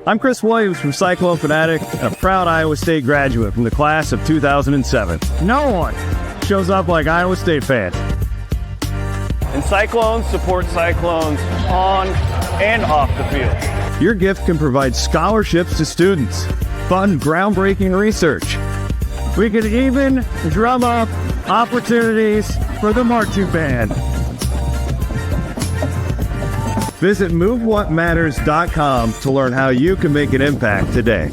I'm Chris Williams from Cyclone Fanatic, and a proud Iowa State graduate from the class of 2007. No one shows up like Iowa State fans. And Cyclones support Cyclones on and off the field. Your gift can provide scholarships to students, fund groundbreaking research. We could even drum up opportunities for the marching band. Visit MoveWhatMatters.com to learn how you can make an impact today.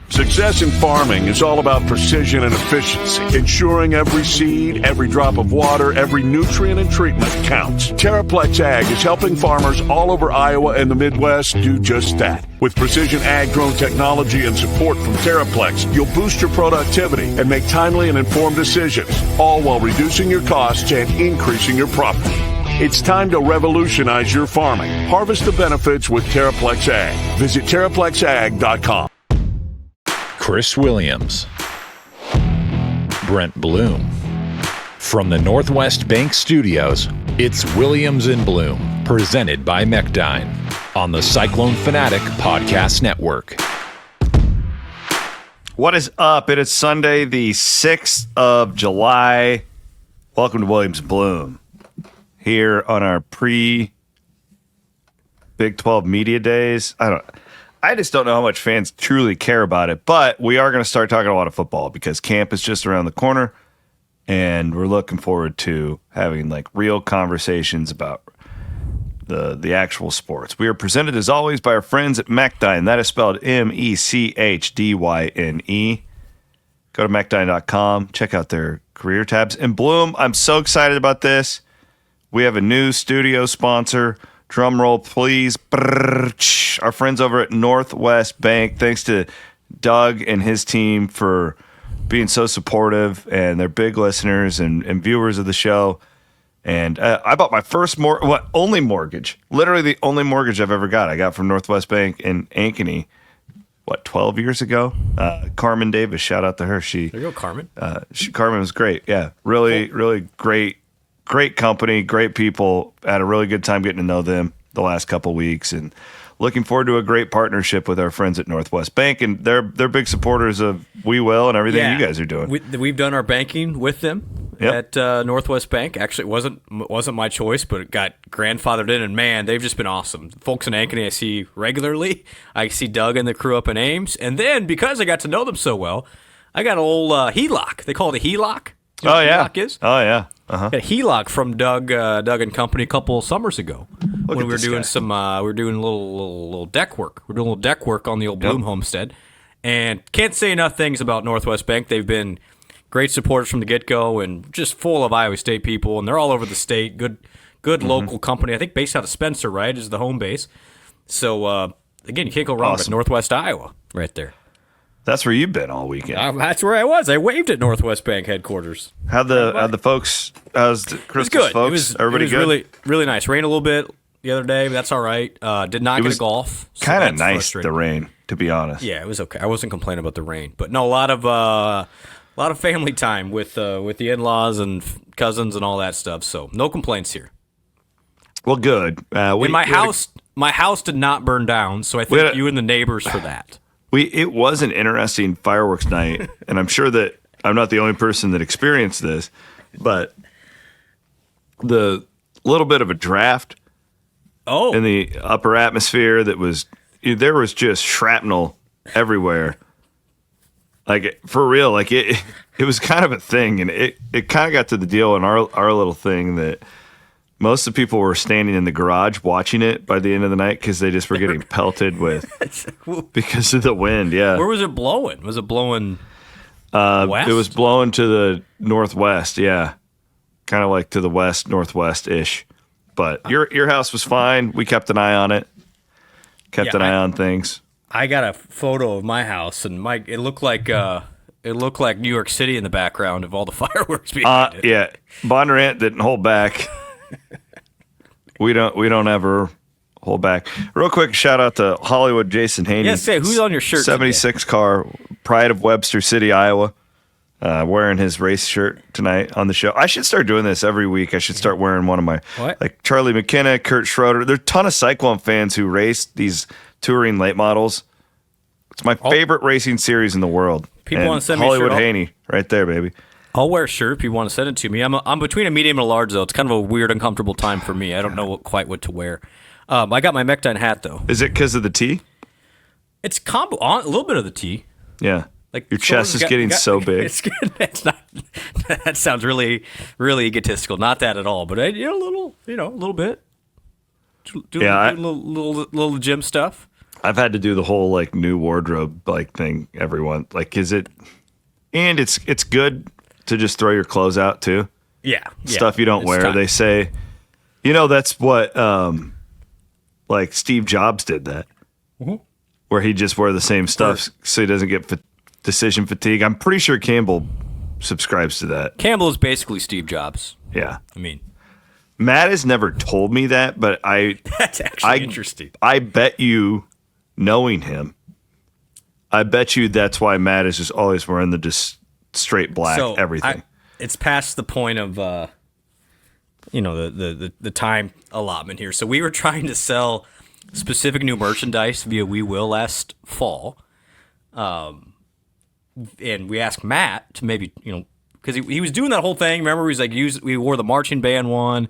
Success in farming is all about precision and efficiency, ensuring every seed, every drop of water, every nutrient and treatment counts. Terraplex Ag is helping farmers all over Iowa and the Midwest do just that. With precision ag drone technology and support from Terraplex, you'll boost your productivity and make timely and informed decisions, all while reducing your costs and increasing your profit. It's time to revolutionize your farming. Harvest the benefits with Terraplex Ag. Visit TerraplexAg.com. Chris Williams, Brent Blum. From the Northwest Bank Studios, it's Williams and Blum, presented by Mechdyne on the Cyclone Fanatic Podcast Network. What is up? It is Sunday, the 6th of July. Welcome to Williams Blum here on our pre-Big 12 Media Days. I just don't know how much fans truly care about it, but we are going to start talking a lot of football because camp is just around the corner, and we're looking forward to having like real conversations about the actual sports. We are presented as always by our friends at Mechdyne. That is spelled Mechdyne. Go to Mechdyne.com, check out their career tabs. And Bloom, I'm so excited about this. We have a new studio sponsor. Drum roll, please. Our friends over at Northwest Bank. Thanks to Doug and his team for being so supportive, and they're big listeners and viewers of the show. And I bought my first only mortgage, literally the only mortgage I've ever got. I got from Northwest Bank in Ankeny, 12 years ago. Carmen Davis, shout out to her. There you go, Carmen. Carmen was great. Yeah, really great. Great company, great people. Had a really good time getting to know them the last couple weeks, and looking forward to a great partnership with our friends at Northwest Bank. And they're big supporters of We Will and everything you guys are doing. We've done our banking with them at Northwest Bank. Actually, it wasn't my choice, but it got grandfathered in. And man, they've just been awesome. Folks in Ankeny I see regularly. I see Doug and the crew up in Ames, and then because I got to know them so well, I got an old HELOC. They call it a HELOC. You know what HELOC is? Oh yeah. Uh-huh. Got a HELOC from Doug and Company a couple of summers ago when we were doing we were doing a little deck work. We're doing a little deck work on the old Bloom homestead, and can't say enough things about Northwest Bank. They've been great supporters from the get-go and just full of Iowa State people, and they're all over the state. Good local company. I think based out of Spencer, right, is the home base. So again, you can't go wrong with Northwest Iowa right there. That's where you've been all weekend. That's where I was. I waved at Northwest Bank headquarters. How's the Christmas folks? Everybody good? Really, really nice. Rained a little bit the other day, but that's all right. Did not get to golf. So kind of nice, the rain, to be honest. Yeah, it was okay. I wasn't complaining about the rain, but no, a lot of family time with the in-laws and cousins and all that stuff. So no complaints here. Well, good. My house did not burn down, so I thank you and the neighbors for that. It was an interesting fireworks night, and I'm sure that I'm not the only person that experienced this, but the little bit of a draft in the upper atmosphere there was just shrapnel everywhere. Like, for real, like it was kind of a thing, and it kind of got to the deal in our little thing that most of the people were standing in the garage watching it by the end of the night because they just were getting pelted because of the wind. Yeah. Where was it blowing? Was it blowing west? It was blowing to the northwest. Yeah. Kind of like to the west, northwest-ish. But your house was fine. We kept an eye on it. Kept an eye on things. I got a photo of my house, and it looked like New York City in the background of all the fireworks behind it. Yeah, Bondurant didn't hold back. We don't ever hold back. Real quick, shout out to Hollywood Jason Haney. Yes, say who's on your shirt? 76 today? car, Pride of Webster City, Iowa. Wearing his race shirt tonight on the show. I should start doing this every week. I should start wearing one of my like Charlie McKenna, Kurt Schroeder. There's a ton of Cyclone fans who race these touring late models. It's my favorite racing series in the world. People want to send Hollywood me a shirt. Haney, right there, baby. I'll wear a shirt if you want to send it to me. I'm between a medium and a large though. It's kind of a weird, uncomfortable time for me. I don't know quite what to wear. I got my Mechdyne hat though. Is it because of the T? It's combo on a little bit of the T. Yeah. Like your chest is getting so big. It's good. It's not. That sounds really, really egotistical. Not that at all. But a little bit. Do little gym stuff. I've had to do the whole like new wardrobe like thing. Everyone like, is it? And it's good to just throw your clothes out too. Yeah. Stuff you don't wear. Time. They say, that's what like Steve Jobs did that, where he just wear the same stuff so he doesn't get decision fatigue. I'm pretty sure Campbell subscribes to that. Campbell is basically Steve Jobs. Yeah. I mean, Matt has never told me that, but that's actually interesting. I bet you, knowing him, I bet you that's why Matt is just always wearing the just straight black everything. It's past the point of the time allotment here. So we were trying to sell specific new merchandise via We Will last fall. And we asked Matt to maybe, because he was doing that whole thing. Remember, he was like, we wore the marching band one, and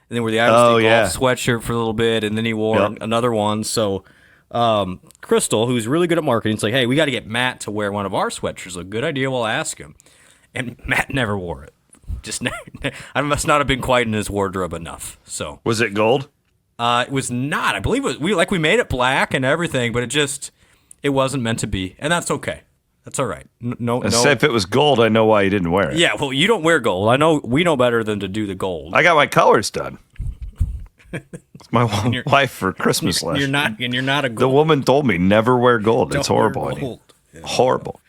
then wore the Iowa State golf sweatshirt for a little bit, and then he wore another one. So Crystal, who's really good at marketing, is like, hey, we got to get Matt to wear one of our sweatshirts. A good idea, we'll ask him. And Matt never wore it. I must not have been quite in his wardrobe enough. So was it gold? It was not. I believe we made it black and everything, but it wasn't meant to be, and that's okay. That's all right. No. If it was gold, I know why you didn't wear it. Yeah, well, you don't wear gold. We know better than to do the gold. I got my colors done. It's my wife for Christmas last year. You're not a gold. The woman told me never wear gold. It's horrible. Yeah. Horrible.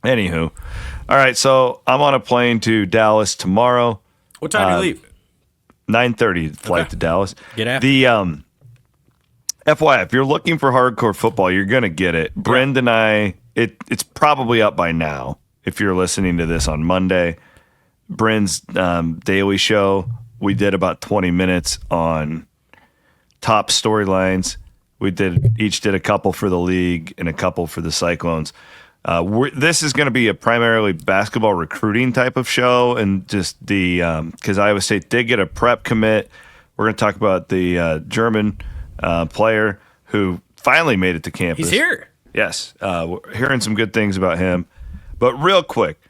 Anywho, all right. So I'm on a plane to Dallas tomorrow. What time do you leave? 9:30 flight to Dallas. Get after the FYI, if you're looking for hardcore football, you're going to get it. Brend and I, it's probably up by now if you're listening to this on Monday. Brend's daily show, we did about 20 minutes on top storylines. We each did a couple for the league and a couple for the Cyclones. This is going to be a primarily basketball recruiting type of show, and just because Iowa State did get a prep commit. We're going to talk about the German player who finally made it to campus. He's here. Yes. We're hearing some good things about him. But real quick,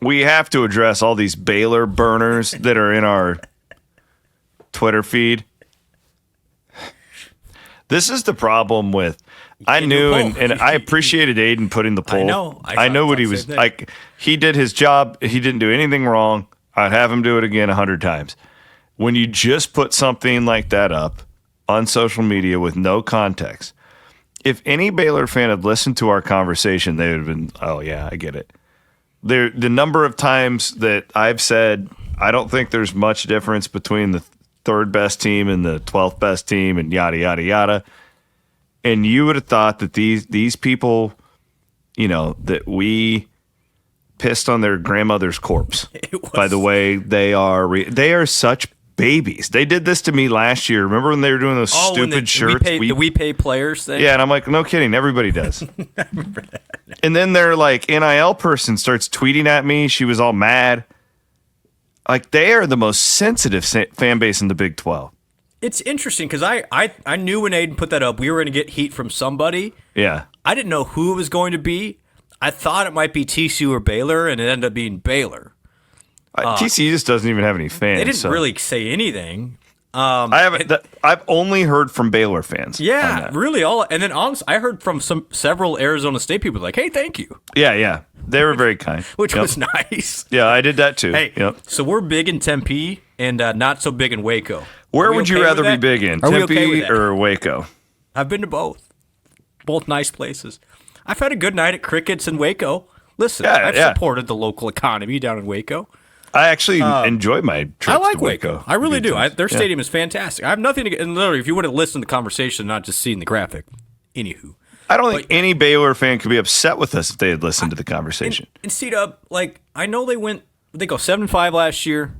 we have to address all these Baylor burners that are in our Twitter feed. This is the problem with I knew and I appreciated Aiden putting the poll. I know. I know what he was like. He did his job. He didn't do anything wrong. I'd have him do it again 100 times. When you just put something like that up on social media with no context, if any Baylor fan had listened to our conversation, they would have been, oh, yeah, I get it. The number of times that I've said, I don't think there's much difference between the third best team and the 12th best team and yada, yada, yada. And you would have thought that these people, that we pissed on their grandmother's corpse by the way they are such babies. They did this to me last year. Remember when they were doing those stupid shirts? We pay players thing? Yeah, and I'm like, no kidding. Everybody does. And then their NIL person starts tweeting at me. She was all mad. Like, they are the most sensitive fan base in the Big 12. It's interesting because I knew when Aiden put that up, we were going to get heat from somebody. Yeah. I didn't know who it was going to be. I thought it might be TCU or Baylor, and it ended up being Baylor. TCU just doesn't even have any fans. They didn't really say anything. I've only heard from Baylor fans. Yeah, really. And then honestly, I heard from several Arizona State people like, "Hey, thank you." Yeah. They were very kind, which was nice. Yeah, I did that too. Hey, so we're big in Tempe and not so big in Waco. Where would you rather be big in, Tempe or Waco? I've been to both. Both nice places. I've had a good night at Crickets in Waco. Listen, Yeah, I've yeah. supported the local economy down in Waco. I actually enjoy my trips I like to Waco. I really do. Their Yeah. stadium is fantastic. I have nothing to get. And literally, if you want to listen to the conversation, not just seeing the graphic. Anywho. I don't think any Baylor fan could be upset with us if they had listened to the conversation. And C-Dub, I know they go 7-5 last year.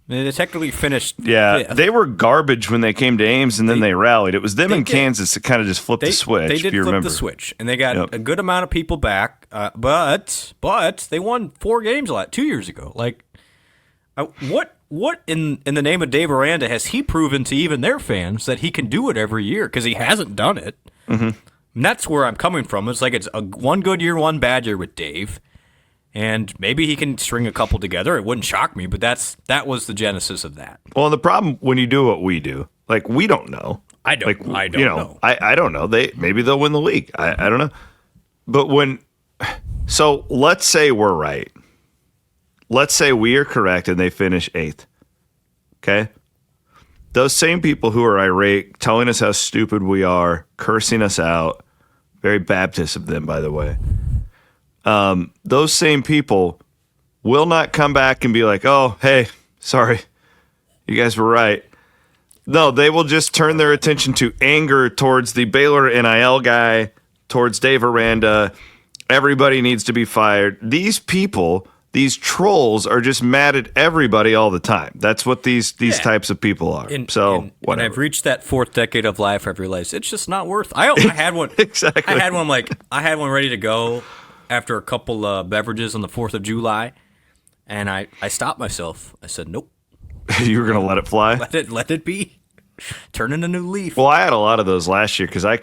They technically finished fifth. They were garbage when they came to Ames, and then they rallied. It was them and Kansas that kind of just flipped the switch. They did if you flip remember. the switch, and they got a good amount of people back. But they won 4 games 2 years ago. What in the name of Dave Aranda has he proven to even their fans that he can do it every year? Because he hasn't done it. Mm-hmm. And that's where I'm coming from. It's like it's a one good year, one bad year with Dave. And maybe he can string a couple together. It wouldn't shock me, but that was the genesis of that. Well, the problem when you do what we do, we don't know. I don't know. I don't know. Maybe they'll win the league. I don't know. But so let's say we're right. Let's say we are correct and they finish 8th. Okay? Those same people who are irate, telling us how stupid we are, cursing us out, very Baptist of them, by the way. Those same people will not come back and be like, oh, hey, sorry, you guys were right. No, they will just turn their attention to anger towards the Baylor NIL guy, towards Dave Aranda. Everybody needs to be fired. These people, these trolls, are just mad at everybody all the time. That's what these types of people are. And whatever. I've reached that 4th decade of life. I've realized it's just not worth. I had one. Exactly. I had one ready to go after a couple beverages on the 4th of July, and I stopped myself. I said, nope. You were going to let it fly? Let it be. Turning a new leaf. Well, I had a lot of those last year because I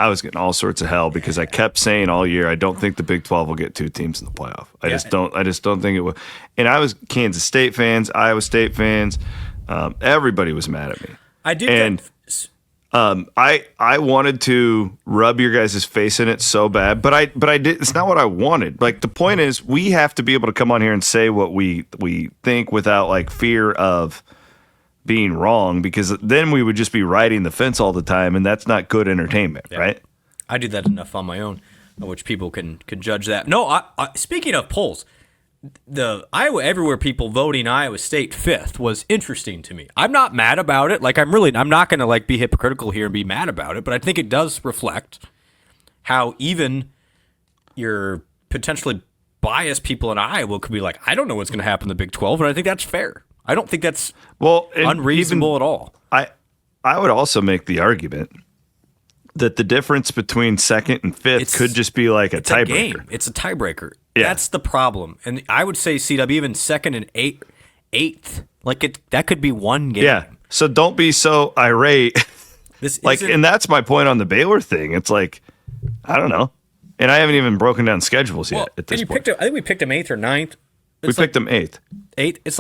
was getting all sorts of hell because I kept saying all year, I don't think the Big 12 will get 2 teams in the playoff. I just don't think it will. And I was Kansas State fans, Iowa State fans. Everybody was mad at me. I did. And I wanted to rub your guys' face in it so bad, but I did. It's not what I wanted. The point is, we have to be able to come on here and say what we think without fear of being wrong, because then we would just be riding the fence all the time, and that's not good entertainment, right? I do that enough on my own, which people can judge that. No, speaking of polls, the Iowa Everywhere people voting Iowa State 5th was interesting to me. I'm not mad about it. I'm not going to be hypocritical here and be mad about it, but I think it does reflect how even your potentially biased people in Iowa could be like, I don't know what's going to happen in the Big 12, and I think that's fair. I don't think that's unreasonable at all. I would also make the argument that the difference between 2nd and 5th could just be a tiebreaker. It's a tiebreaker. Yeah. That's the problem. And I would say, CW, even 2nd and 8th, that could be one game. Yeah. So don't be so irate. And that's my point on the Baylor thing. It's I don't know. And I haven't even broken down schedules yet at this point. I think we picked him 8th or 9th. We picked them 8th. 8th. It's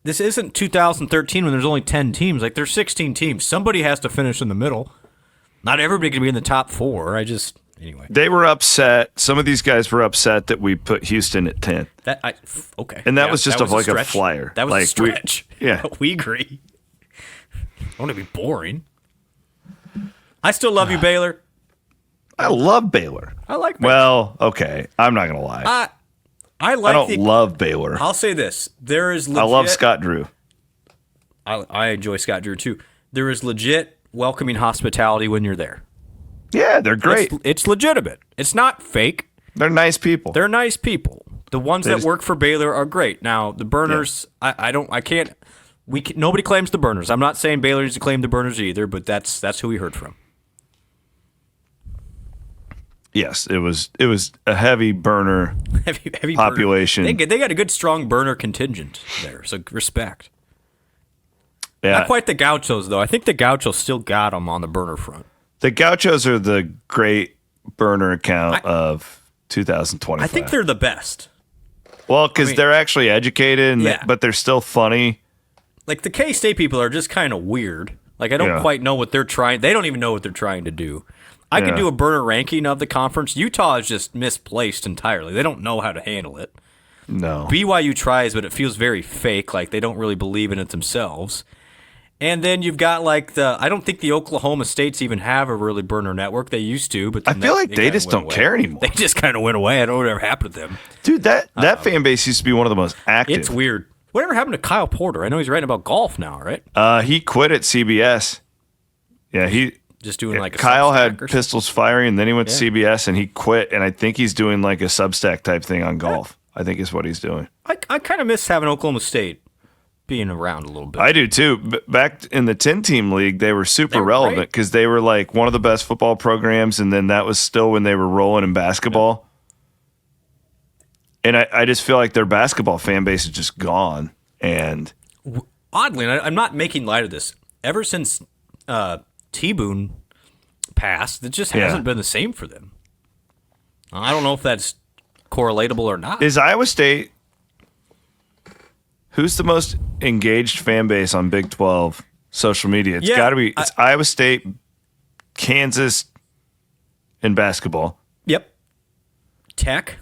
this isn't 2013 when there's only 10 teams. There's 16 teams. Somebody has to finish in the middle. Not everybody can be in the top 4. Anyway. They were upset. Some of these guys were upset that we put Houston at 10th. Okay. And that was just a flyer. That was a stretch. Yeah. We agree. I want to be boring. I still love you, Baylor. I love Baylor. I like Baylor. Well, okay. I'm not going to lie. I don't love Baylor. I'll say this. There is legit. I love Scott Drew. I enjoy Scott Drew, too. There is legit welcoming hospitality when you're there. Yeah, they're great. It's legitimate. It's not fake. They're nice people. They're nice people. The ones that work for Baylor are great. Now, the Burners, nobody claims the Burners. I'm not saying Baylor needs to claim the Burners either, but that's who we heard from. Yes, it was a heavy burner heavy population. Burner. They got a good, strong burner contingent there, so respect. Yeah. Not quite the Gauchos, though. I think the Gauchos still got them on the burner front. The Gauchos are the great burner account of 2025. I think they're the best. Well, because they're actually educated, but they're still funny. The K-State people are just kind of weird. I don't quite know what they're trying. They don't even know what they're trying to do. I could do a burner ranking of the conference. Utah is just misplaced entirely. They don't know how to handle it. No. BYU tries, but it feels very fake, they don't really believe in it themselves. And then you've got like I don't think the Oklahoma States even have a really burner network. They used to, but I feel like they just don't care anymore. They just kind of went away. I don't know whatever happened to them. Dude, that fan base used to be one of the most active. It's weird. Whatever happened to Kyle Porter? I know he's writing about golf now, right? He quit at CBS. Yeah, he just doing like a Kyle Substack had or pistols firing, and then he went to CBS and he quit. And I think he's doing like a Substack type thing on golf. I think is what he's doing. I kind of miss having Oklahoma State being around a little bit. I do too. Back in the 10-team league, they were super relevant because they were like one of the best football programs, and then that was still when they were rolling in basketball. And I just feel like their basketball fan base is just gone. And oddly, and I'm not making light of this, ever since T-Boone passed, it just hasn't been the same for them. I don't know if that's correlatable or not. Is Iowa State... Who's the most engaged fan base on Big 12 social media? It's got to be Iowa State, Kansas, and basketball. Yep. Tech.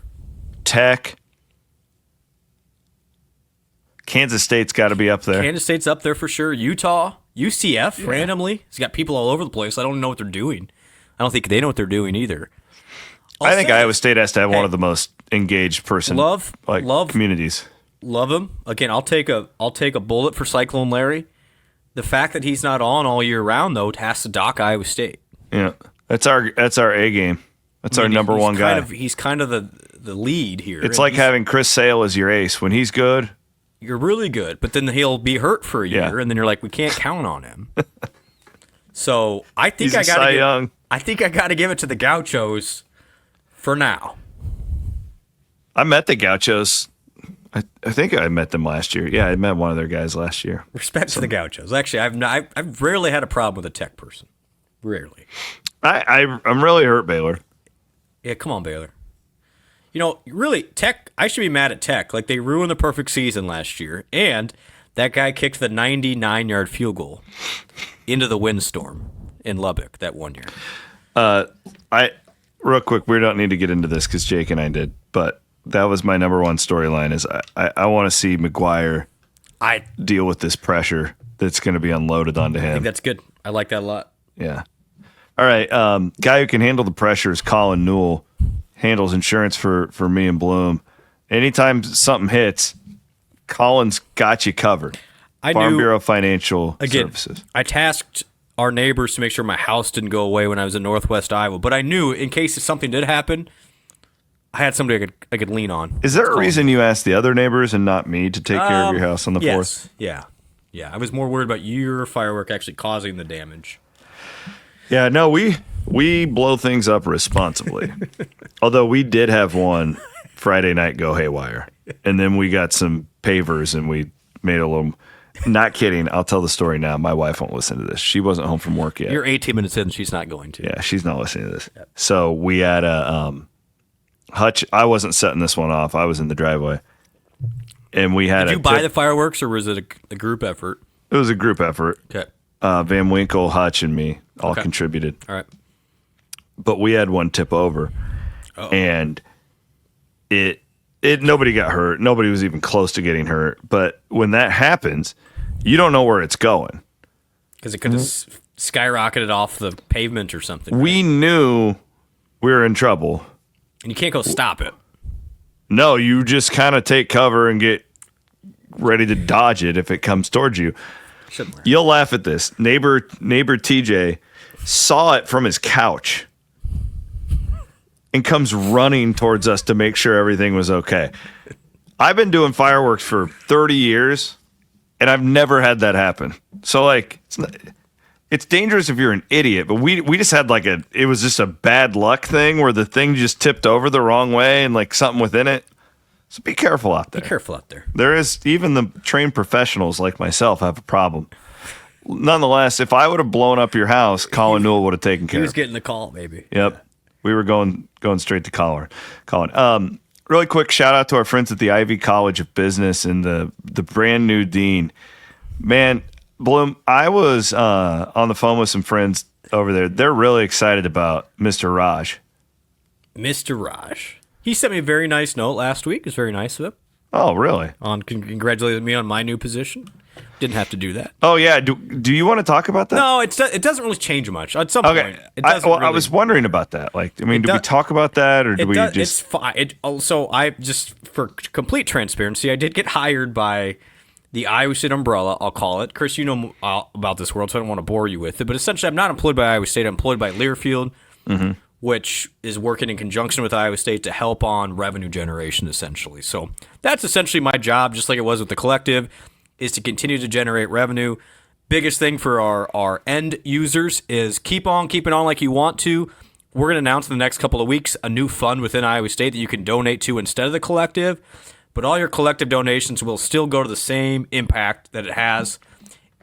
Kansas State's got to be up there. Kansas State's up there for sure. Utah, UCF, randomly. It's got people all over the place. I don't know what they're doing. I don't think they know what they're doing either. I think Iowa State has to have one of the most engaged communities. Love him. Again, I'll take a bullet for Cyclone Larry. The fact that he's not on all year round, though, has to dock Iowa State. Yeah, that's our A game. That's our number one guy. He's kind of the lead here. It's like having Chris Sale as your ace. When he's good, you're really good. But then he'll be hurt for a year, and then you're like, we can't count on him. So I think I got to give it to the Gauchos for now. I met the Gauchos. I think I met them last year. Yeah, I met one of their guys last year. Respect to the Gauchos. Actually, I've rarely had a problem with a Tech person. Rarely. I'm really hurt, Baylor. Yeah, come on, Baylor. You know, really, Tech, I should be mad at Tech. Like, they ruined the perfect season last year, and that guy kicked the 99-yard field goal into the windstorm in Lubbock that one year. Real quick, we don't need to get into this because Jake and I did, but that was my number one storyline is I want to see McGuire deal with this pressure that's going to be unloaded onto him. I think that's good. I like that a lot. Yeah. All right. Guy who can handle the pressure is Colin Newell. Handles insurance for me and Bloom. Anytime something hits, Colin's got you covered. Farm Bureau Financial Services. I tasked our neighbors to make sure my house didn't go away when I was in Northwest Iowa, but I knew in case something did happen, I had somebody I could lean on. Is there a reason you asked the other neighbors and not me to take care of your house on the 4th? Yeah. I was more worried about your firework actually causing the damage. Yeah, no, we blow things up responsibly. Although we did have one Friday night go haywire. And then we got some pavers and we made a little... Not kidding. I'll tell the story now. My wife won't listen to this. She wasn't home from work yet. You're 18 minutes in and she's not going to. Yeah, she's not listening to this. Yep. So we had a... Hutch, I wasn't setting this one off. I was in the driveway. And we had Did you buy the fireworks or was it a group effort? It was a group effort. Okay. Van Winkle, Hutch, and me all contributed. All right. But we had one tip over. Uh-oh. And it nobody got hurt. Nobody was even close to getting hurt. But when that happens, you don't know where it's going. Because it could have skyrocketed off the pavement or something. We knew we were in trouble. And you can't go stop it. No, you just kind of take cover and get ready to dodge it if it comes towards you. You'll laugh at this. Neighbor TJ saw it from his couch and comes running towards us to make sure everything was okay. I've been doing fireworks for 30 years, and I've never had that happen. So, like, it's dangerous if you're an idiot, but we just had it was just a bad luck thing where the thing just tipped over the wrong way and like something within it. So be careful out there. Be careful out there. There is, even the trained professionals like myself have a problem. Nonetheless, if I would have blown up your house, Colin Newell would have taken care of it. He was getting the call, maybe. Yep. Yeah. We were going straight to Colin. Really quick shout out to our friends at the Ivy College of Business and the brand new dean. Man, Bloom, I was on the phone with some friends over there. They're really excited about Mr. Raj. Mr. Raj. He sent me a very nice note last week. It was very nice of him. Oh, really? On congratulating me on my new position. Didn't have to do that. Oh yeah. Do you want to talk about that? No, it doesn't really change much. At some point, it doesn't I was wondering about that. Like, I mean, do we talk about that, or do we just? It's fine. So I just, for complete transparency, I did get hired by the Iowa State umbrella, I'll call it. Chris, you know about this world, so I don't want to bore you with it. But essentially, I'm not employed by Iowa State. I'm employed by Learfield, which is working in conjunction with Iowa State to help on revenue generation, essentially. So that's essentially my job, just like it was with the collective, is to continue to generate revenue. Biggest thing for our end users is keep on keeping on like you want to. We're going to announce in the next couple of weeks a new fund within Iowa State that you can donate to instead of the collective. But all your collective donations will still go to the same impact that it has.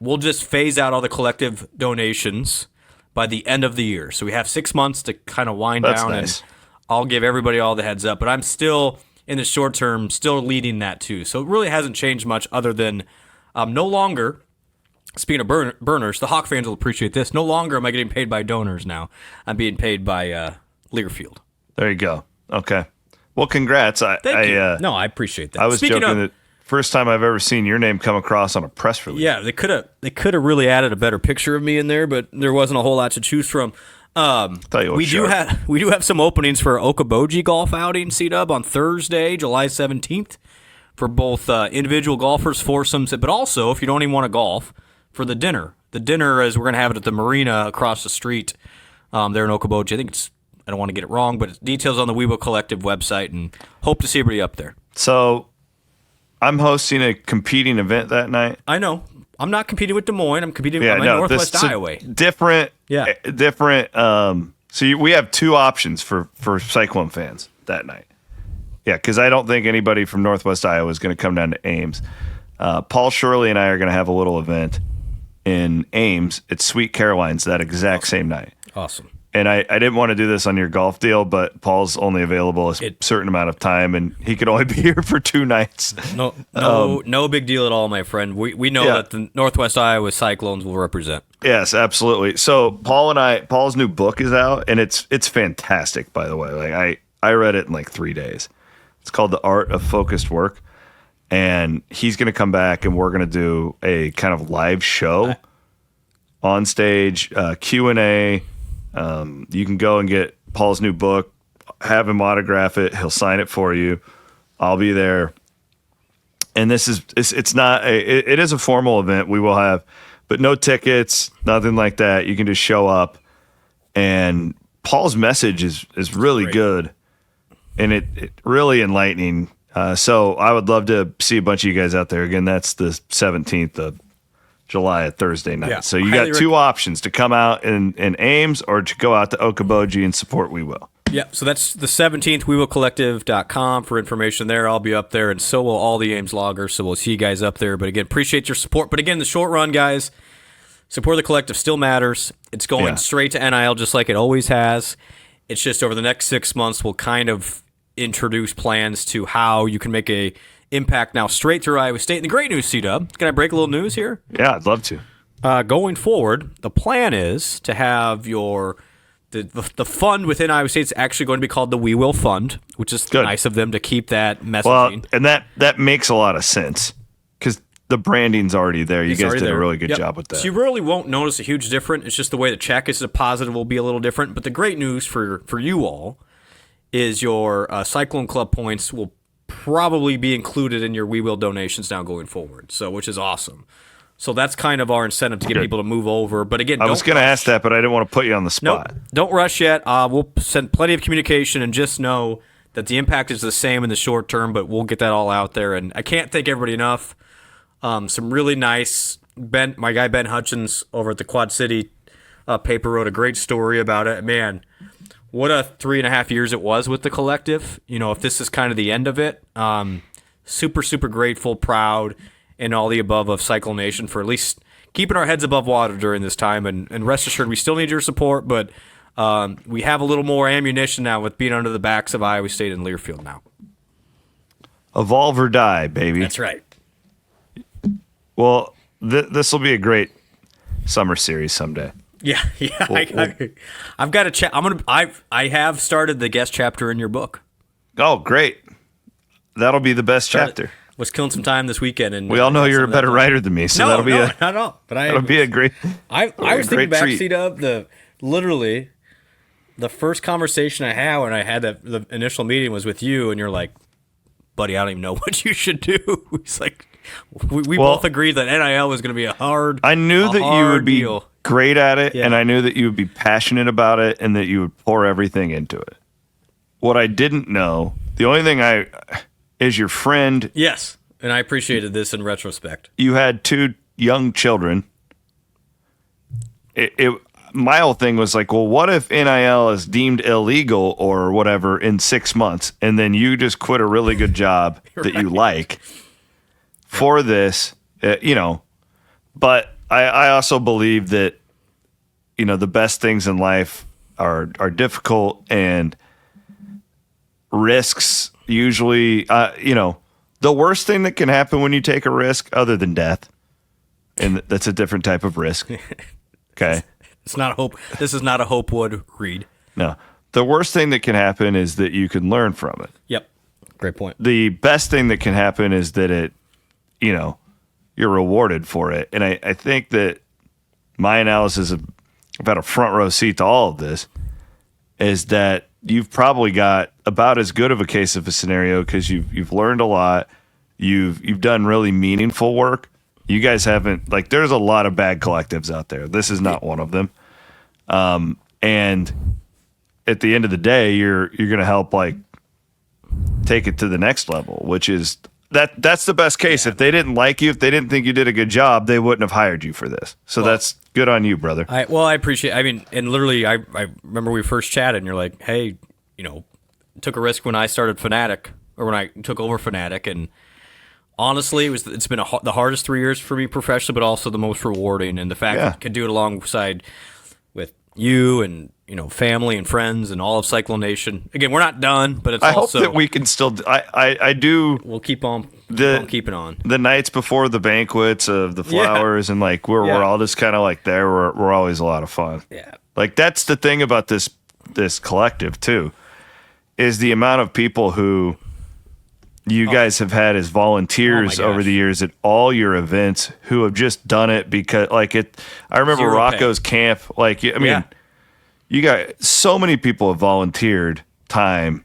We'll just phase out all the collective donations by the end of the year. So we have 6 months to kind of wind down, nice. and I'll give everybody all the heads up. But I'm still, in the short term, still leading that too. So it really hasn't changed much other than no longer, speaking of burners, the Hawk fans will appreciate this, no longer am I getting paid by donors now. I'm being paid by Learfield. There you go. Okay. Well, congrats. Thank you. No, I appreciate that. I was joking that first time I've ever seen your name come across on a press release. Yeah, they could have really added a better picture of me in there, but there wasn't a whole lot to choose from. We do have some openings for Okoboji golf outing, C-Dub, on Thursday, July 17th, for both individual golfers, foursomes, but also, if you don't even want to golf, for the dinner. The dinner is, we're going to have it at the marina across the street there in Okoboji. I think I don't want to get it wrong, but it's details on the We Will Collective website, and hope to see everybody up there. So I'm hosting a competing event that night. I know. I'm not competing with Des Moines. I'm competing with Northwest Iowa. Different. So we have two options for Cyclone fans that night. Yeah, because I don't think anybody from Northwest Iowa is going to come down to Ames. Paul Shirley and I are going to have a little event in Ames. It's Sweet Caroline's that exact same night. Awesome. And I didn't want to do this on your golf deal, but Paul's only available a certain amount of time, and he could only be here for 2 nights. No big deal at all, my friend. We know that the Northwest Iowa Cyclones will represent. Yes, absolutely. So Paul's new book is out, and it's fantastic, by the way. Like I read it in like 3 days. It's called The Art of Focused Work, and he's going to come back, and we're going to do a kind of live show on stage, Q&A. You can go and get Paul's new book, have him autograph it. He'll sign it for you. I'll be there. And it is a formal event we will have, but no tickets, nothing like that. You can just show up, and Paul's message is really good, and it really enlightening. So I would love to see a bunch of you guys out there. Again, that's the 17th of July, at Thursday night. Yeah, so you got 2 options, to come out in Ames or to go out to Okoboji and support We Will. Yeah, so that's the 17th, wewillcollective.com for information there. I'll be up there, and so will all the Ames loggers, so we'll see you guys up there. But again, appreciate your support. But again, the short run, guys, support the collective still matters. It's going straight to NIL just like it always has. It's just over the next 6 months, we'll kind of introduce plans to how you can make a impact now straight through Iowa State. And the great news, C-Dub, can I break a little news here? Yeah, I'd love to. Going forward, the plan is to have the fund within Iowa State is actually going to be called the We Will Fund, which is nice of them to keep that messaging. Well, and that makes a lot of sense because the branding's already there. You guys did a really good job with that. So you really won't notice a huge difference. It's just the way the check is deposited will be a little different. But the great news for you all is your Cyclone Club points will probably be included in your We Will donations now going forward, which is awesome. So that's kind of our incentive to get people to move over. But again, I was going to ask that, but I didn't want to put you on the spot. Nope, don't rush yet. We'll send plenty of communication, and just know that the impact is the same in the short term, but we'll get that all out there. And I can't thank everybody enough. Some really nice, my guy Ben Hutchins over at the Quad City paper wrote a great story about it. Man, what a 3.5 years it was with the collective. If this is kind of the end of it, super, super grateful, proud, and all the above of Cycle Nation for at least keeping our heads above water during this time. And rest assured, we still need your support, but we have a little more ammunition now with being under the backs of Iowa State and Learfield now. Evolve or die, baby. That's right. Well, this will be a great summer series someday. Yeah. I've got to check. I have started the guest chapter in your book. Oh, great! That'll be the best chapter. was killing some time this weekend, and we all know you're a better writer than me, so that'll be not at all. But that'll be a great. I was thinking treat. backseat of literally the first conversation I had when I had the initial meeting was with you, and you're like, buddy, I don't even know what you should do. He's like, we both agreed that NIL was going to be a hard. I knew that you would be deal. great at it, and I knew that you would be passionate about it, and that you would pour everything into it. What I didn't know, the only thing is your friend. Yes, and I appreciated this in retrospect. You had 2 young children. My whole thing was like, well, what if NIL is deemed illegal or whatever in 6 months, and then you just quit a really good job that you like for this, But I also believe that, the best things in life are difficult, and risks usually, the worst thing that can happen when you take a risk, other than death, and that's a different type of risk. Okay. It's not a hope. This is not a Hopewood read. No. The worst thing that can happen is that you can learn from it. Yep. Great point. The best thing that can happen is that you're rewarded for it. And I think that my analysis of about a front row seat to all of this is that you've probably got about as good of a case of a scenario because you've learned a lot. You've done really meaningful work. You guys haven't, there's a lot of bad collectives out there. This is not one of them. And at the end of the day, you're going to help take it to the next level, which is that's the best case. Yeah. If they didn't like you, if they didn't think you did a good job, they wouldn't have hired you for this. So that's good on you, brother. I appreciate, and literally I remember we first chatted and you're like, hey, took a risk when I started Fanatic, or when I took over Fanatic, and honestly, it's been the hardest 3 years for me professionally, but also the most rewarding. And the fact that I could do it alongside with you and family and friends and all of Cyclone Nation. Again, we're not done, but I hope that we can still. I do. We'll keep on keeping on. The nights before the banquets of the flowers and we're all just kind of there. We're always a lot of fun. Yeah, that's the thing about this collective too, is the amount of people who you guys have had as volunteers over the years at all your events who have just done it because I remember Zero Rocco's camp. You got so many people have volunteered time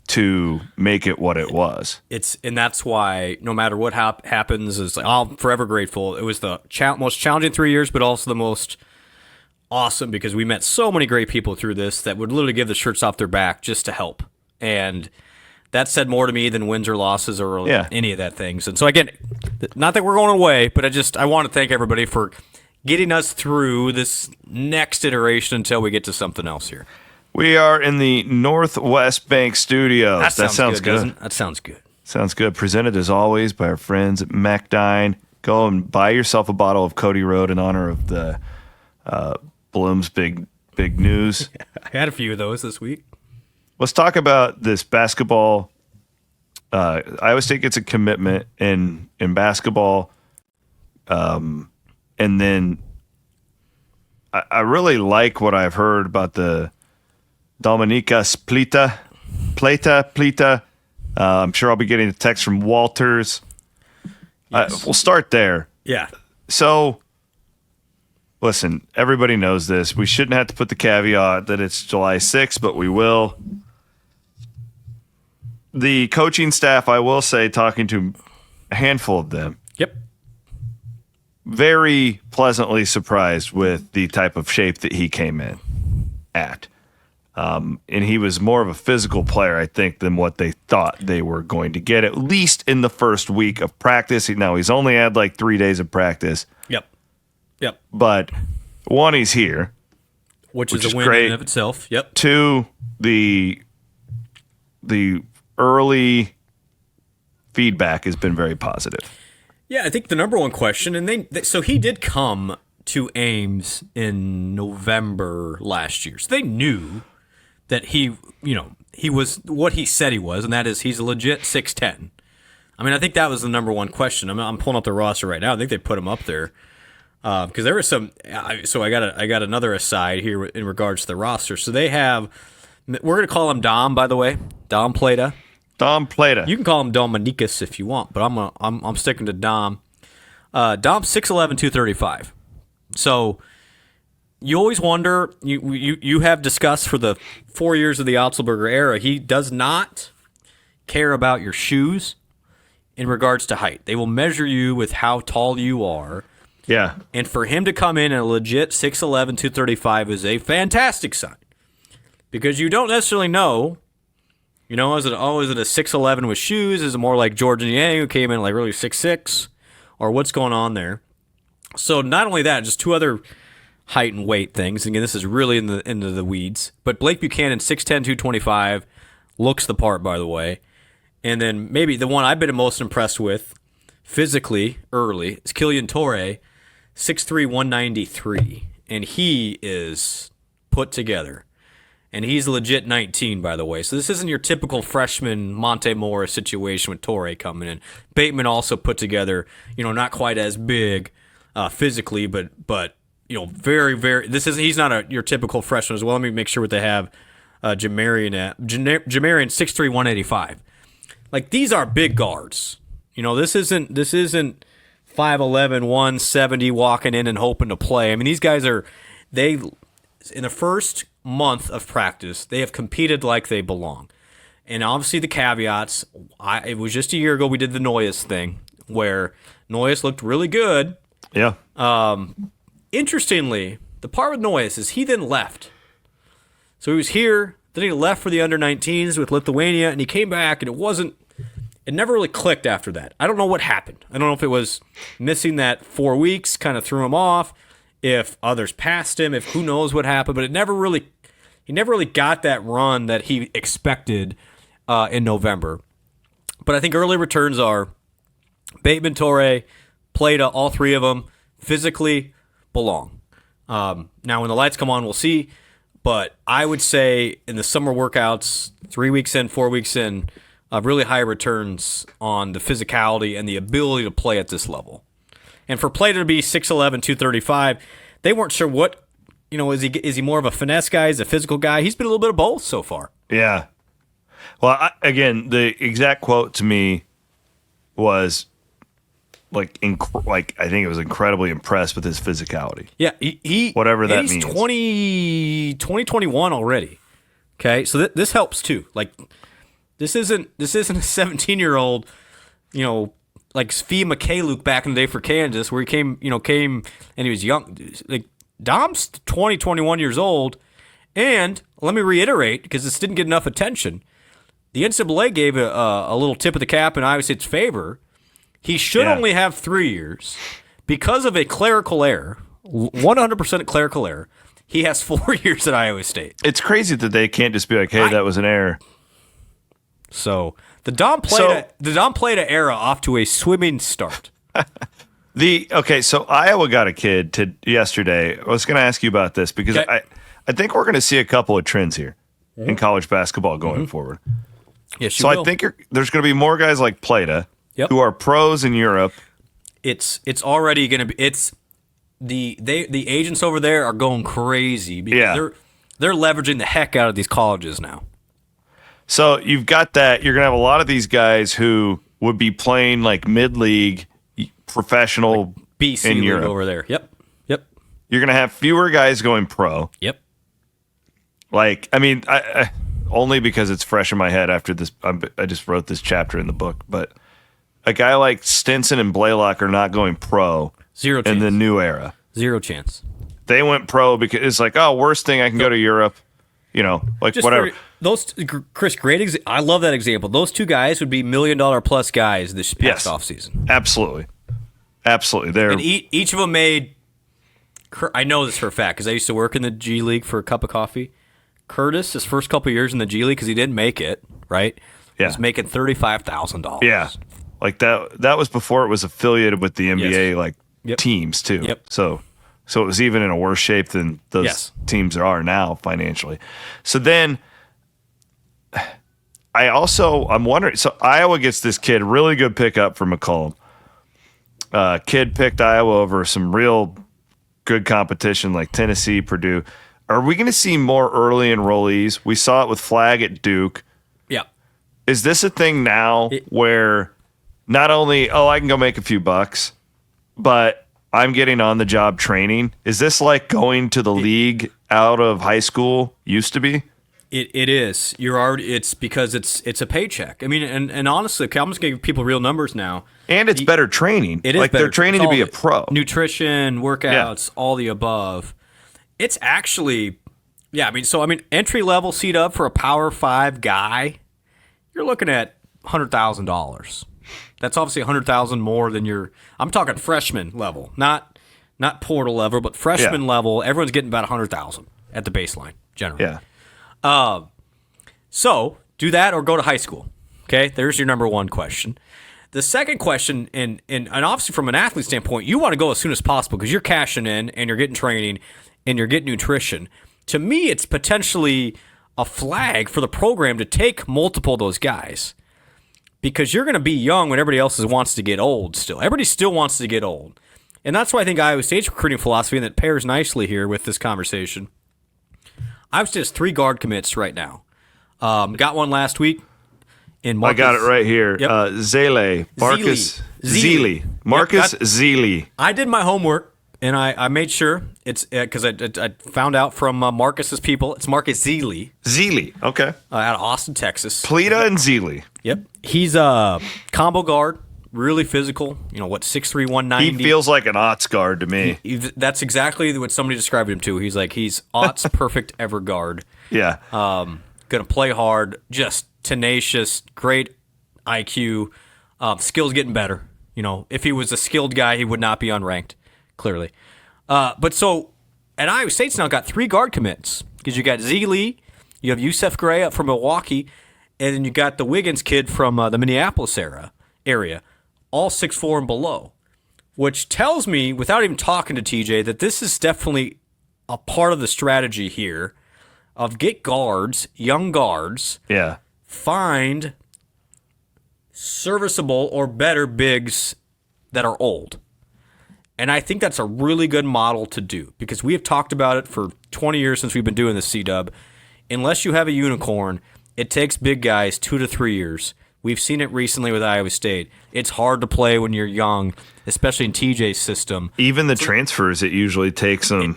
to make it what it was. And that's why no matter what happens, I'm forever grateful. It was the most challenging 3 years, but also the most awesome, because we met so many great people through this that would literally give the shirts off their back just to help. And that said more to me than wins or losses or any of that things. And so again, not that we're going away, but I want to thank everybody for getting us through this next iteration until we get to something else here. We are in the Northwest Bank Studios. That sounds good. Doesn't it? That sounds good. Sounds good. Presented as always by our friends at Mechdyne. Go and buy yourself a bottle of Cody Road in honor of the Blum's big news. I had a few of those this week. Let's talk about this basketball. I always think it's a commitment in basketball. And then I really like what I've heard about the Dominikas Pleta. I'm sure I'll be getting a text from Walters. Yes. We'll start there. Yeah. So, listen, everybody knows this. We shouldn't have to put the caveat that it's July 6th, but we will. The coaching staff, I will say, talking to a handful of them. Yep. Very pleasantly surprised with the type of shape that he came in at. And he was more of a physical player, I think, than what they thought they were going to get, at least in the first week of practice. Now, he's only had 3 days of practice. Yep. But one, he's here. Which is a win great. In and of itself. Yep. Two, the early feedback has been very positive. Yeah, I think the number one question, and so he did come to Ames in November last year. So they knew that he was what he said he was, and that is he's a legit 6'10". I think that was the number one question. I'm pulling up the roster right now. I think they put him up there because there was some. So I got another aside here in regards to the roster. So they have. We're going to call him Dom, by the way. Dom Pleta. Dom Pleta. You can call him Dominikas if you want, but I'm sticking to Dom. Dom's 6'11", 235. So you always wonder. You have discussed for the 4 years of the Otzelberger era, he does not care about your shoes in regards to height. They will measure you with how tall you are. Yeah. And for him to come in at a legit 6'11", 235 is a fantastic sign. Because you don't necessarily know, is it a 6'11" with shoes? Is it more like George Niang, who came in like really 6'6"? Or what's going on there? So not only that, just two other height and weight things. Again, this is really into the weeds. But Blake Buchanan, 6'10", 225, looks the part, by the way. And then maybe the one I've been most impressed with physically early is Killian Torre, 6'3", 193. And he is put together. And he's legit 19, by the way. So this isn't your typical freshman Monte Morris situation with Torre coming in. Bateman also put together, not quite as big physically, but very, very. He's not your typical freshman as well. Let me make sure what they have Jamarian at. Jamarian 6'3", 185. Like, these are big guards. This isn't 5'11", 170 walking in and hoping to play. I mean, these guys in the first month of practice, they have competed like they belong. And obviously the caveats, it was just a year ago we did the Noyes thing, where Noyes looked really good. Yeah. Interestingly, the part with Noyes is he then left. So he was here, then he left for the under-19s with Lithuania, and he came back, and it never really clicked after that. I don't know what happened. I don't know if it was missing that 4 weeks kind of threw him off, if others passed him, if who knows what happened, but he never really got that run that he expected in November. But I think early returns are Bateman, Torre, Pleta, all three of them physically belong. Now, when the lights come on, we'll see. But I would say in the summer workouts, 3 weeks in, 4 weeks in, really high returns on the physicality and the ability to play at this level. And for Pleta to be 6'11", 235, they weren't sure what, is he more of a finesse guy? Is he a physical guy? He's been a little bit of both so far. Yeah. Well, again, the exact quote to me was I think it was incredibly impressed with his physicality. Yeah, he whatever that means. He's 2021 already. Okay, so this helps too. Like, this isn't a 17-year-old, like Svi Mikhailuk back in the day for Kansas, where he came and he was young. Like, Dom's 21 years old, and let me reiterate, because this didn't get enough attention, the NCAA gave a little tip of the cap in Iowa State's favor. He should only have 3 years because of a clerical error, 100% clerical error. He has 4 years at Iowa State. It's crazy that they can't just be like, hey, that was an error. So the Dom Pleta era off to a swimming start. So Iowa got a kid yesterday. I was going to ask you about this because I think we're going to see a couple of trends here in college basketball going forward. Yes, so I think there's going to be more guys like Pleta who are pros in Europe. It's already going to be the agents over there are going crazy because they're leveraging the heck out of these colleges now. So you've got that. You're going to have a lot of these guys who would be playing like mid-league professional like BC in league Europe over there. Yep. You're going to have fewer guys going pro. Yep. Like, I mean, I only because it's fresh in my head after this. I just wrote this chapter in the book, but a guy like Stinson and Blaylock are not going pro. Zero chance. In the new era. Zero chance. They went pro because it's like, oh, worst thing, I can go to Europe. Like just whatever. Chris, great. I love that example. Those two guys would be $1 million plus guys this past offseason. Absolutely. They're and each of them made. I know this for a fact because I used to work in the G League for a cup of coffee. Curtis, his first couple of years in the G League, because he didn't make it, right? Yeah. Was making $35,000. Yeah, like that was before it was affiliated with the NBA, teams too. Yep. So it was even in a worse shape than those teams are now financially. So then, I'm wondering. So Iowa gets this kid, really good pickup from McCollum. Kid picked Iowa over some real good competition like Tennessee, Purdue. Are we going to see more early enrollees? We saw it with Flagg at Duke. Yeah. is this a thing now where not only, I can go make a few bucks, but I'm getting on the job training? Is this like going to the league out of high school used to be? It is. It's because it's a paycheck. I mean, and honestly, I'm just giving people real numbers now. And it's better training. It is like better. They're training to be a pro. Nutrition, workouts, all the above. It's actually, entry level seat up for a Power 5 guy, you're looking at $100,000. That's obviously $100,000 more than I'm talking freshman level, not portal level, but freshman level. Everyone's getting about $100,000 at the baseline generally. Yeah. So do that or go to high school. Okay, there's your number one question. The second question, and obviously from an athlete standpoint, you want to go as soon as possible because you're cashing in and you're getting training and you're getting nutrition. To me, it's potentially a flag for the program to take multiple of those guys because you're going to be young when everybody else wants to get old still. Everybody still wants to get old. And that's why I think Iowa State's recruiting philosophy, and that pairs nicely here with this conversation. Iowa State has 3 guard commits right now. Got one last week. I got it right here. Yep. Zele. Marcus Zeely. Marcus Zeely. I did my homework, and I made sure it's because I found out from Marcus's people. It's Marcus Zeely. Zeely. Okay. Out of Austin, Texas. Pleta and Zeely. Yep. He's a combo guard, really physical. 6'3", 190. He feels like an Otz guard to me. That's exactly what somebody described him to. He's Otz perfect ever guard. Yeah. Gonna play hard, just tenacious, great IQ, skills getting better. If he was a skilled guy, he would not be unranked, clearly. But so at Iowa State's now got 3 guard commits because you got Zeely, you have Yusef Gray up from Milwaukee, and then you got the Wiggins kid from the Minneapolis area, all 6'4" and below, which tells me, without even talking to TJ, that this is definitely a part of the strategy here of get guards, young guards, find serviceable or better bigs that are old. And I think that's a really good model to do because we have talked about it for 20 years since we've been doing this C-Dub. Unless you have a unicorn, it takes big guys 2 to 3 years. We've seen it recently with Iowa State. It's hard to play when you're young, especially in TJ's system. Even the transfers, it usually takes them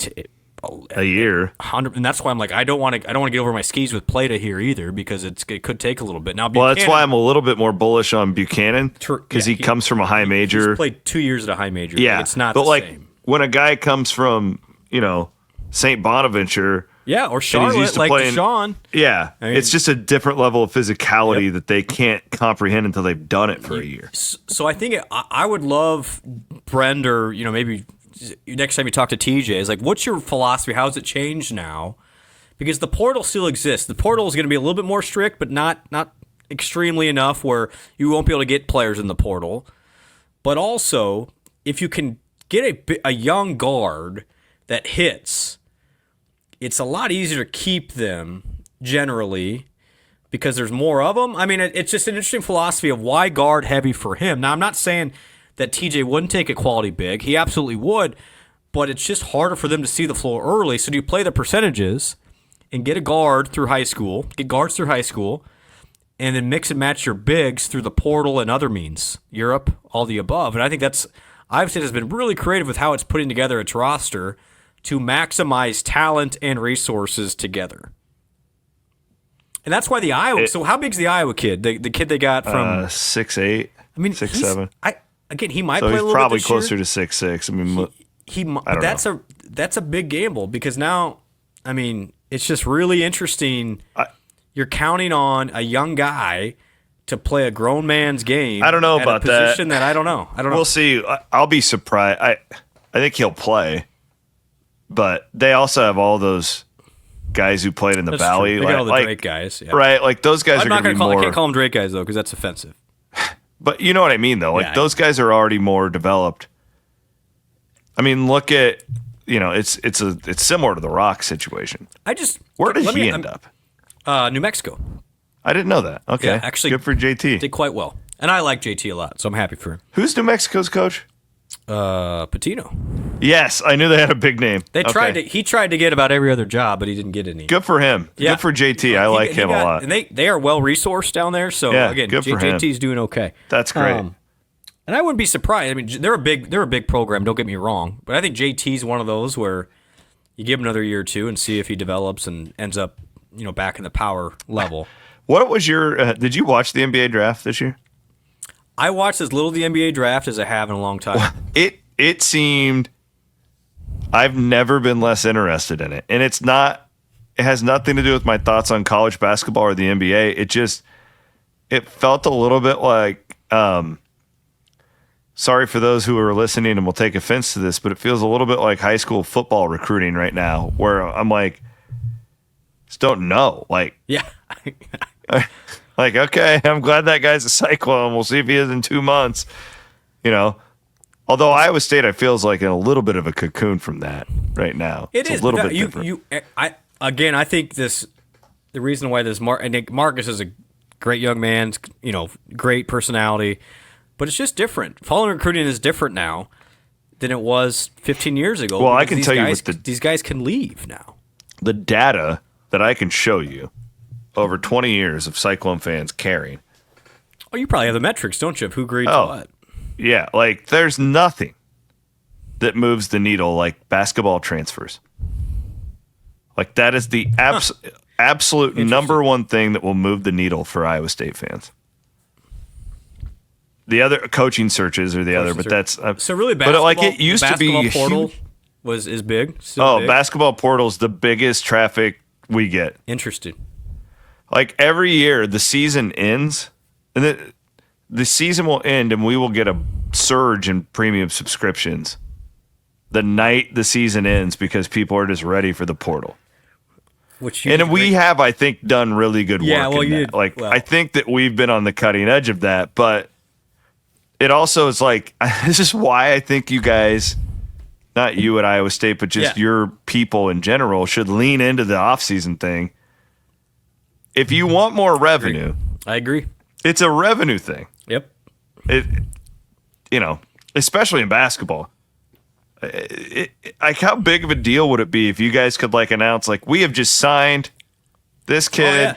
a year. 100, and that's why I'm like, I don't want to get over my skis with Pleta here either because it could take a little bit. Now, Buchanan, that's why I'm a little bit more bullish on Buchanan because he comes from a high major. He's played 2 years at a high major. Yeah, it's not but the same. When a guy comes from St. Bonaventure, or Charlotte, like Deshaun. Yeah, it's just a different level of physicality that they can't comprehend until they've done it for a year. So I think I would love Brent or maybe next time you talk to TJ is like, what's your philosophy? How has it changed now? Because the portal still exists. The portal is going to be a little bit more strict, but not extremely enough where you won't be able to get players in the portal. But also, if you can get a young guard that hits, it's a lot easier to keep them generally because there's more of them. I mean, it's just an interesting philosophy of why guard heavy for him. Now, I'm not saying that TJ wouldn't take a quality big. He absolutely would, but it's just harder for them to see the floor early. So do you play the percentages and get a guard through high school, get guards through high school, and then mix and match your bigs through the portal and other means, Europe, all the above. And I think Iowa State has been really creative with how it's putting together its roster to maximize talent and resources together. And that's why so how big's the Iowa kid? The kid they got from 6'8", I mean, 6'7". Again, he might So play a he's little probably bit this year. closer to 6'6". I mean, but that's a big gamble because now, I mean, it's just really interesting. You're counting on a young guy to play a grown man's game. I don't know at about a position that I don't know. We'll see. I'll be surprised. I think he'll play, but they also have all those guys who played in the Valley. They got all the Drake guys, right? Like those guys I'm are not going to be more. I can't call them Drake guys though because that's offensive. But you know what I mean, though. Like those guys are already more developed. I mean, look at it's similar to the Rock situation. Where did he end up? New Mexico. I didn't know that. Okay, yeah, actually, good for JT. Did quite well, and I like JT a lot, so I'm happy for him. Who's New Mexico's coach? Patino. Yes, I knew they had a big name. He tried to get about every other job, but he didn't get any. Good for him. Yeah. Good for JT. I like him a lot. And they are well resourced down there. So again, good for him. JT's doing okay. That's great. And I wouldn't be surprised. I mean, they're a big program. Don't get me wrong, but I think JT's one of those where you give him another year or two and see if he develops and ends up, back in the power level. What was your? Did you watch the NBA draft this year? I watched as little of the NBA draft as I have in a long time. It seemed. I've never been less interested in it, and it's not. It has nothing to do with my thoughts on college basketball or the NBA. It felt a little bit like. Sorry for those who are listening and will take offense to this, but it feels a little bit like high school football recruiting right now, where I'm like, just don't know. Like, yeah. Like, okay, I'm glad that guy's a Cyclone. We'll see if he is in 2 months. Although Iowa State, I feel is like in a little bit of a cocoon from that right now. It's a little bit different. I think the reason why I think Marcus is a great young man, great personality, but it's just different. Following recruiting is different now than it was 15 years ago. Well, I can tell you these guys can leave now. The data that I can show you over 20 years of Cyclone fans carrying. Oh, you probably have the metrics, don't you, of who grades what? Yeah, like there's nothing that moves the needle like basketball transfers. Like that is the absolute number one thing that will move the needle for Iowa State fans. The other coaching searches are the other, but that's so really basketball. But like it used to be, portal is big. Big. Basketball portal's the biggest traffic we get. Interesting. Like every year, the season ends, and the season will end, and we will get a surge in premium subscriptions the night the season ends because people are just ready for the portal. We have, I think, done really good work. Yeah, well, in that. I think that we've been on the cutting edge of that, but it also is like this is why I think you guys, not you at Iowa State, but just your people in general, should lean into the offseason thing. If you want more revenue, I agree. It's a revenue thing. Yep. Especially in basketball. Like, how big of a deal would it be if you guys could announce we have just signed this kid? Oh, yeah.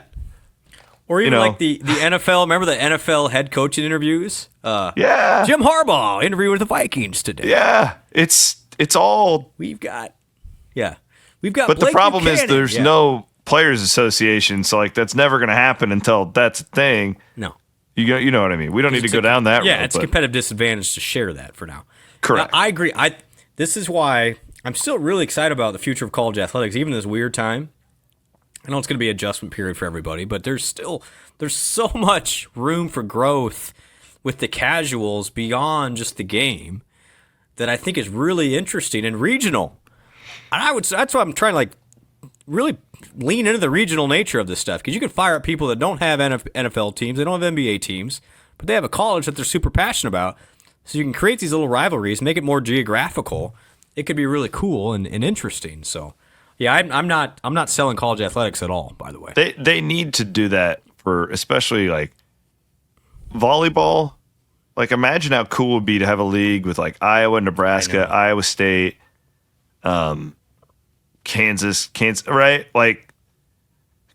Or even the NFL. Remember the NFL head coaching interviews? Yeah. Jim Harbaugh interview with the Vikings today. Yeah. It's all we've got. But Blake the problem Buchanan. is there's no Players Association, so that's never going to happen until that's a thing. No. You know what I mean? We don't need to go down that road. Yeah, it's a competitive disadvantage to share that for now. Correct. Now, I agree. This is why I'm still really excited about the future of college athletics, even in this weird time. I know it's going to be an adjustment period for everybody, but there's so much room for growth with the casuals beyond just the game that I think is really interesting and regional. And that's why I'm trying to really lean into the regional nature of this stuff, because you can fire up people that don't have NFL teams, they don't have NBA teams, but they have a college that they're super passionate about. So you can create these little rivalries, make it more geographical. It could be really cool and interesting. So, yeah, I'm not selling college athletics at all. By the way, they need to do that for especially volleyball. Imagine how cool it would be to have a league with Iowa, Nebraska, Iowa State, Kansas, right?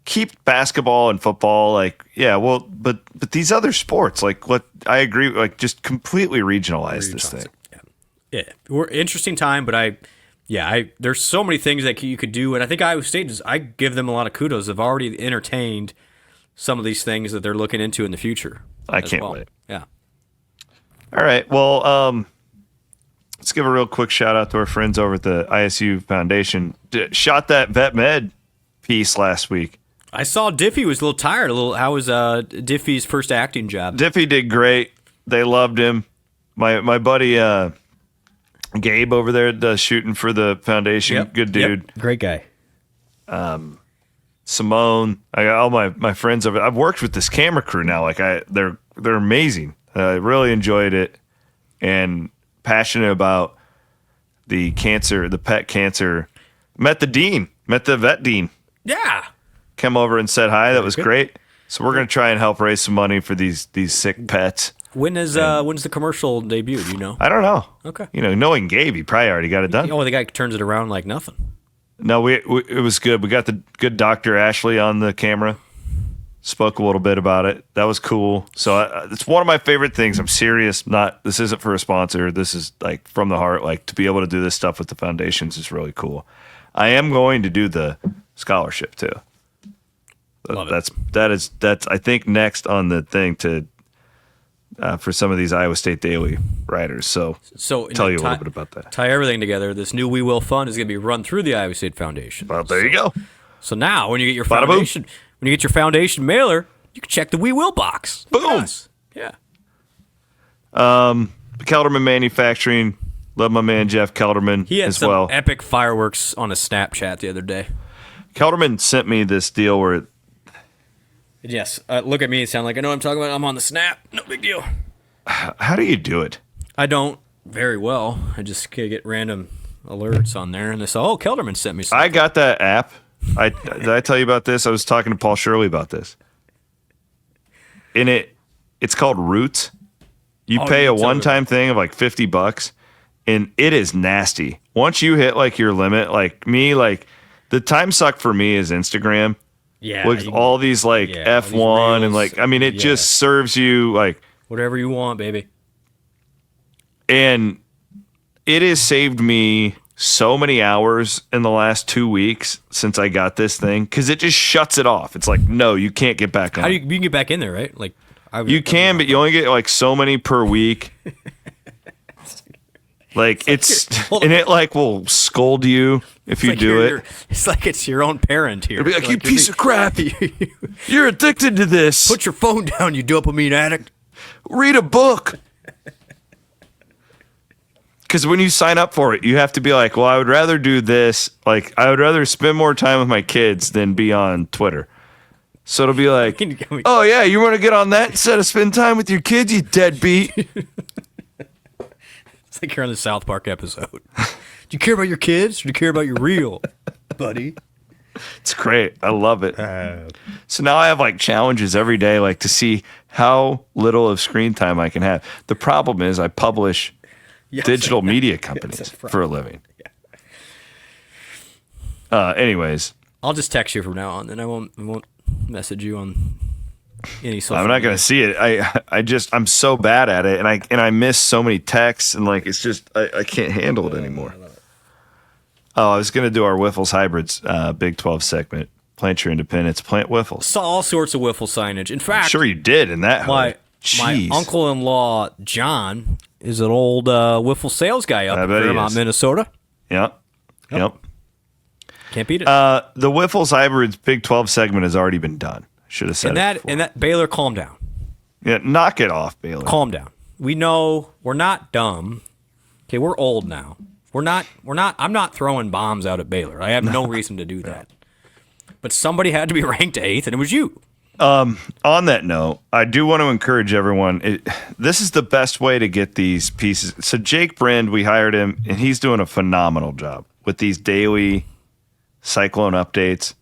Keep basketball and football, but these other sports, what I agree, just completely regionalize this thing. Yeah, we're interesting time, but there's so many things that you could do, and I think Iowa State I give them a lot of kudos. They've already entertained some of these things that they're looking into in the future. I can't wait. Yeah. All right. Well, let's give a real quick shout out to our friends over at the ISU Foundation. Shot that vet med piece last week. I saw Diffie was a little tired. How was Diffie's first acting job? Diffie did great. They loved him. My buddy Gabe over there does shooting for the foundation. Yep. Good dude. Yep. Great guy. Simone. I got all my friends over. I've worked with this camera crew now. They're amazing. I really enjoyed it and passionate about the pet cancer. Met the vet dean. Yeah. Came over and said hi. That was great. So we're going to try and help raise some money for these sick pets. When's the commercial debut? Do you know? I don't know. Okay. Knowing Gabe, he probably already got it done. Oh, the guy turns it around like nothing. No, it was good. We got the good Dr. Ashley on the camera. Spoke a little bit about it. That was cool. So it's one of my favorite things. I'm serious. This isn't for a sponsor. This is like from the heart. Like to be able to do this stuff with the foundations is really cool. I am going to do the scholarship too. Love that's I think next on the thing to for some of these Iowa State Daily writers. So tell you a little bit about that. Tie everything together. This new We Will Fund is going to be run through the Iowa State Foundation. Well, there you go. So now, when you get your foundation, mailer, you can check the We Will box. Boom. Yes. Yeah. Kelderman Manufacturing. Love my man Jeff Kelderman He had as some well. epic fireworks on a Snapchat the other day. Kelderman sent me this deal where. Yes. Look at me and sound like I know what I'm talking about. I'm on the Snap. No big deal. How do you do it? I don't very well. I just get random alerts on there, and they say, "Oh, Kelderman sent me something." I got that app. Did I tell you about this? I was talking to Paul Shirley about this. It's called Roots. You pay a one-time thing of like $50, and it is nasty. Once you hit like your limit, like me, like the time suck for me is Instagram. Yeah. With all these like F1 and like, I mean, it just serves you like whatever you want, baby. And it has saved me so many hours in the last 2 weeks since I got this thing because it just shuts it off. It's like, no, you can't get back on. You can get back in there, right? Like you can, but you only get like so many per week. Like and it like will scold you if you do it. It's like it's your own parent here. It'll be like, you piece of crap. You're addicted to this. Put your phone down, you dopamine addict. Read a book. Because when you sign up for it, you have to be like, well, I would rather do this. Like, I would rather spend more time with my kids than be on Twitter. So it'll be like, oh, yeah, you want to get on that instead of spend time with your kids, you deadbeat. It's like you're on the South Park episode. Do you care about your kids or do you care about your real, buddy? It's great. I love it. So now I have like challenges every day, like to see how little of screen time I can have. The problem is I publish digital media companies for a living. Yeah. Anyways. I'll just text you from now on, then I won't message you on any social I'm not going to see it. I'm so bad at it, and I miss so many texts, and like it's just I can't handle it anymore. I was going to do our Wiffles Hybrids Big 12 segment. Plant your independence, plant Wiffles. Saw all sorts of Wiffle signage. In fact, I'm sure you did in that. My uncle-in-law John is an old Wiffle sales guy up in Vermont, Minnesota. Yep. Can't beat it. The Wiffles Hybrids Big 12 segment has already been done. Should have said it before. And that Baylor, calm down. Yeah, knock it off, Baylor. Calm down. We know we're not dumb. Okay, we're old now. I'm not throwing bombs out at Baylor. I have no reason to do that. But somebody had to be ranked 8th, and it was you. On that note, I do want to encourage everyone. This is the best way to get these pieces. So Jake Brind, we hired him, and he's doing a phenomenal job with these daily Cyclone updates.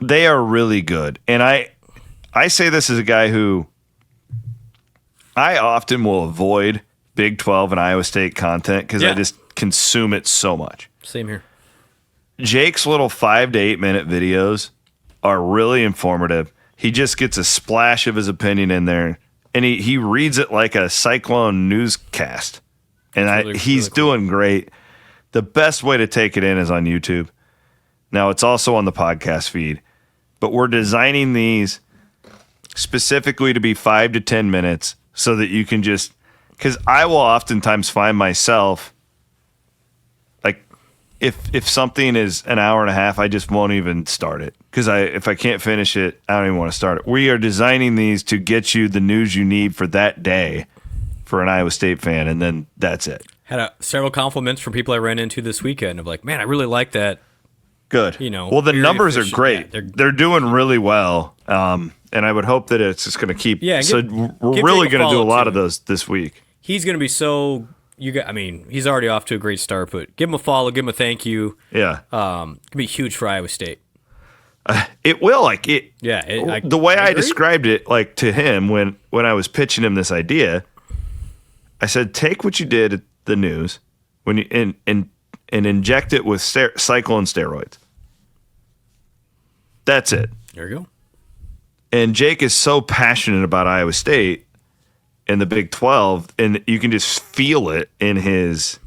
They are really good. And I say this as a guy who I often will avoid Big 12 and Iowa State content because I just consume it so much. Same here. Jake's little 5 to 8 minute videos are really informative. He just gets a splash of his opinion in there, and he reads it like a Cyclone newscast. And he's doing great. The best way to take it in is on YouTube. Now, it's also on the podcast feed. But we're designing these specifically to be 5 to 10 minutes so that you can just – because I will oftentimes find myself – if something is an hour and a half, I just won't even start it because if I can't finish it, I don't even want to start it. We are designing these to get you the news you need for that day for an Iowa State fan, and then that's it. Had several compliments from people I ran into this weekend of like, man, I really like that. Good. Well, the numbers are great. Yeah, they're doing really well, and I would hope that it's just going to keep. Yeah. So we're really going to do a lot of those this week. He's going to be so. He's already off to a great start, but give him a follow, give him a thank you. Yeah. It could be huge for Iowa State. It will, like it. Yeah, the way I agree. described it, like to him when I was pitching him this idea, I said, take what you did at the news when you and inject it with cyclone steroids. That's it. There you go. And Jake is so passionate about Iowa State and the Big 12, and you can just feel it in his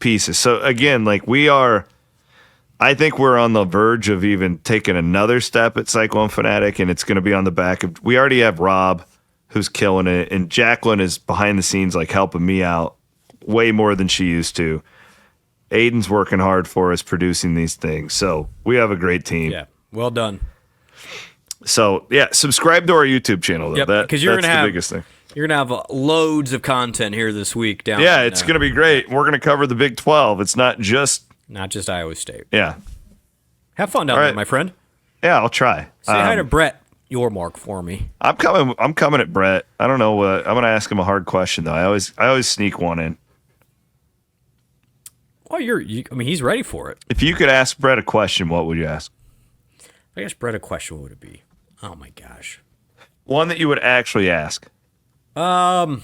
pieces. So again, like I think we're on the verge of even taking another step at Cyclone Fanatic, and it's going to be on the back of. We already have Rob, who's killing it, and Jacqueline is behind the scenes, like helping me out way more than she used to. Aiden's working hard for us, producing these things. So we have a great team. Yeah, well done. So yeah, subscribe to our YouTube channel though. Yep, because you're that's gonna have the biggest thing. You're gonna have loads of content here this week. Yeah, it's gonna be great. We're gonna cover the Big 12. It's not just Iowa State. Yeah. Have fun down there, my friend. Yeah, I'll try. Say hi to Brett Yormark for me. I'm coming at Brett. I don't know. I'm gonna ask him a hard question though. I always sneak one in. Well, he's ready for it. If you could ask Brett a question, what would you ask? I guess Brett, a question, what would it be? Oh my gosh. One that you would actually ask. I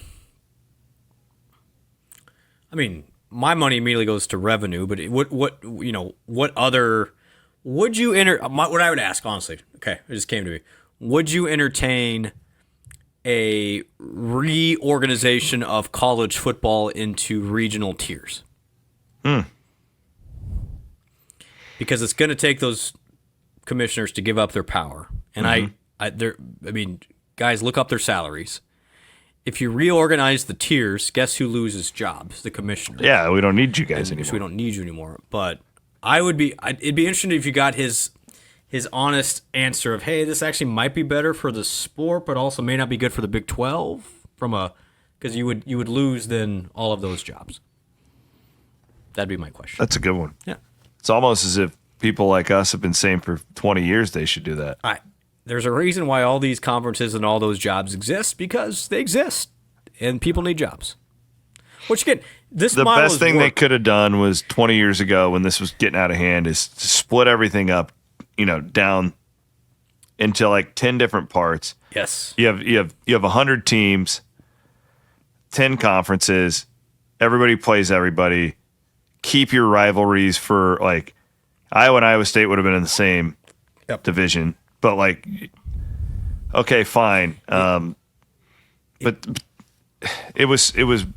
mean, my money immediately goes to revenue, but what other would you what I would ask, honestly, okay, it just came to me. Would you entertain a reorganization of college football into regional tiers? Because it's going to take those commissioners to give up their power. And guys, look up their salaries. If you reorganize the tiers, guess who loses jobs? The commissioner. Yeah, we don't need you guys anymore. We don't need you anymore. But it'd be interesting if you got his honest answer of, hey, this actually might be better for the sport, but also may not be good for the Big 12 because you would lose then all of those jobs. That'd be my question. That's a good one. Yeah. It's almost as if people like us have been saying for 20 years they should do that. There's a reason why all these conferences and all those jobs exist, because they exist, and people need jobs. Which again, the best thing they could have done was 20 years ago when this was getting out of hand is to split everything up, down into like 10 different parts. Yes. You have 100 teams, 10 conferences. Everybody plays everybody. Keep your rivalries for like Iowa and Iowa State would have been in the same division, but like, okay, fine. But it was,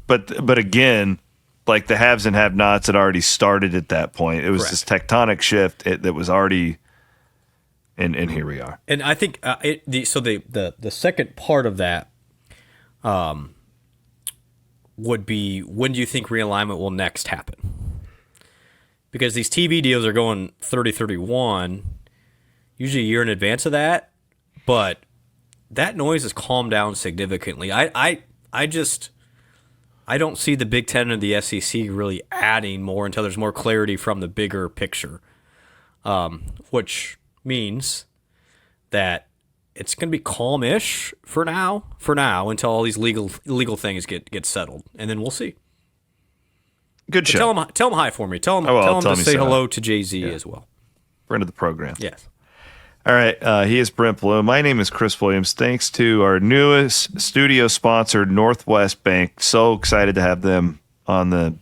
but again, like the haves and have-nots had already started at that point. It was this tectonic shift that was already, and here we are. And I think the second part of that would be, when do you think realignment will next happen? Because these TV deals are going 30-31, usually a year in advance of that, but that noise has calmed down significantly. I don't see the Big Ten and the SEC really adding more until there's more clarity from the bigger picture, which means that it's going to be calm-ish for now until all these legal things get settled, and then we'll see. Good show. Tell him hi for me. Tell him to say hello to Jay-Z as well. Friend of the program. Yes. All right. He is Brent Blum. My name is Chris Williams. Thanks to our newest studio sponsor, Northwest Bank. So excited to have them on the.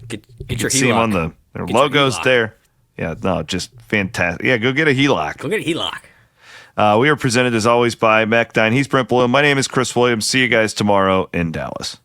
Get you your can see them HELOC. on their logos there. Yeah, no, just fantastic. Yeah, go get a HELOC. Go get a HELOC. We are presented as always by Mechdyne. He's Brent Blum. My name is Chris Williams. See you guys tomorrow in Dallas.